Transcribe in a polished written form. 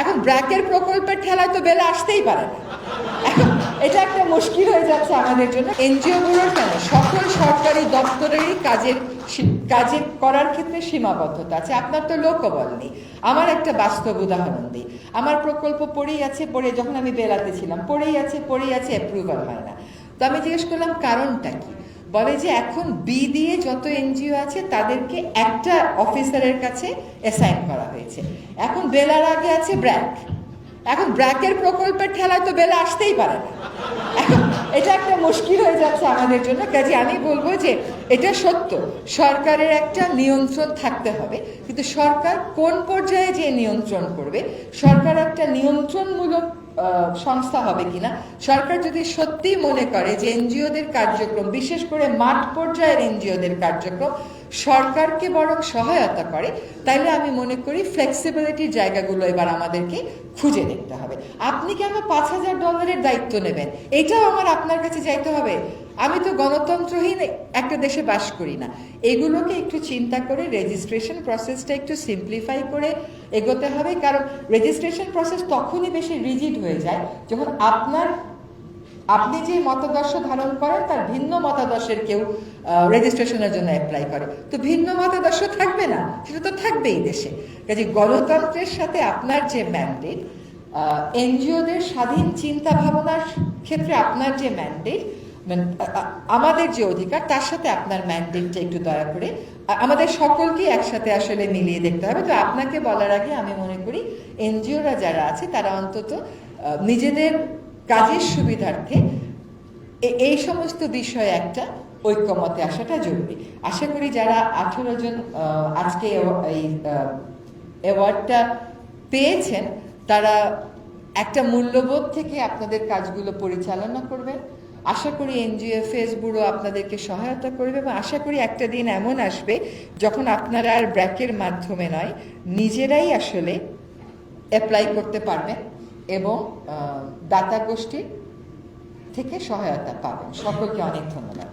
এখন ব্র্যাকের প্রকল্পের ঠেলায় তো বেলা আসতেই পারে না। এখন এটা একটা মুশকিল হয়ে যাচ্ছে আমাদের জন্য। এনজিওগুলোর কেন সকল সরকারি দপ্তরেরই কাজে করার ক্ষেত্রে সীমাবদ্ধতা আছে। আপনার তো লোকবল নেই। আমার একটা বাস্তব উদাহরণ দিই। আমার প্রকল্প পড়েই আছে, যখন আমি বেলাতে ছিলাম পড়েই আছে, অ্যাপ্রুভাল হয় না। তো আমি জিজ্ঞেস করলাম কারণটা কি। বলে যে এখন বি দিয়ে যত এনজিও আছে তাদেরকে একটা অফিসারের কাছে অ্যাসাইন করা হয়েছে। এখন বেলার আগে আছে ব্র্যাক। এখন ব্র্যাকের প্রকল্পের ঠেলায় তো বেলা আসতেই পারে না। এখন এটা একটা মুশকিল হয়ে যাচ্ছে আমাদের জন্য। কাজে আমি বলবো যে এটা সত্য, সরকারের একটা নিয়ন্ত্রণ থাকতে হবে, কিন্তু সরকার কোন পর্যায়ে যে নিয়ন্ত্রণ করবে, সরকার একটা নিয়ন্ত্রণমূলক সংস্থা হবে কিনা। সরকার যদি সত্যি মনে করে যে এনজিওদের কার্যক্রম, বিশেষ করে মাঠ পর্যায়ের এনজিওদের কার্যক্রম সরকারকে বরং সহায়তা করে, তাইলে আমি মনে করি ফ্লেক্সিবিলিটির জায়গাগুলো এবার আমাদেরকে খুঁজে দেখতে হবে। আপনি কেন $5,000 দায়িত্ব নেবেন, এটাও আপনার কাছে যাইতে হবে? আমি তো গণতন্ত্রহীন একটা দেশে বাস করি না। এগুলোকে একটু চিন্তা করে রেজিস্ট্রেশন প্রসেসটা একটু সিম্পলিফাই করে এগোতে হবে। কারণ রেজিস্ট্রেশন প্রসেস তখনই বেশি রিজিড হয়ে যায় যখন আপনি যে মতাদর্শ ধারণ করেন তার ভিন্ন মতাদর্শের কেউ রেজিস্ট্রেশনের জন্য অ্যাপ্লাই করে, তো ভিন্ন মতাদর্শ থাকবে না, সেটা তো থাকবেই দেশে। কাজে গণতন্ত্রের সাথে আপনার যে ম্যান্ডেট, এনজিওদের স্বাধীন চিন্তা ভাবনার ক্ষেত্রে আপনার যে ম্যান্ডেট, আমাদের যে অধিকার, তার সাথে আপনার ম্যান্ডেটটা একটু দয়া করে আমাদের সকলকে একসাথে আসলে মিলিয়ে দেখতে হবে। তো আপনাকে বলার আগে আমি মনে করি এনজিওরা যারা আছে তারা অন্তত নিজেদের কাজের সুবিধার্থে এই সমস্ত বিষয়ে একটা ঐক্যমতে আসাটা জরুরি। আশা করি যারা 18 জন আজকে এই অ্যাওয়ার্ডটা পেয়েছেন তারা একটা মূল্যবোধ থেকে আপনাদের কাজগুলো পরিচালনা করবেন। আশা করি এনজিওএফএস ব্যুরো আপনাদেরকে সহায়তা করবে, এবং আশা করি একটা দিন এমন আসবে যখন আপনারা আর ব্র্যাকের মাধ্যমে নয়, নিজেরাই আসলে অ্যাপ্লাই করতে পারবেন এবং দাতা গোষ্ঠী থেকে সহায়তা পাবেন। সকলকে অনেক ধন্যবাদ।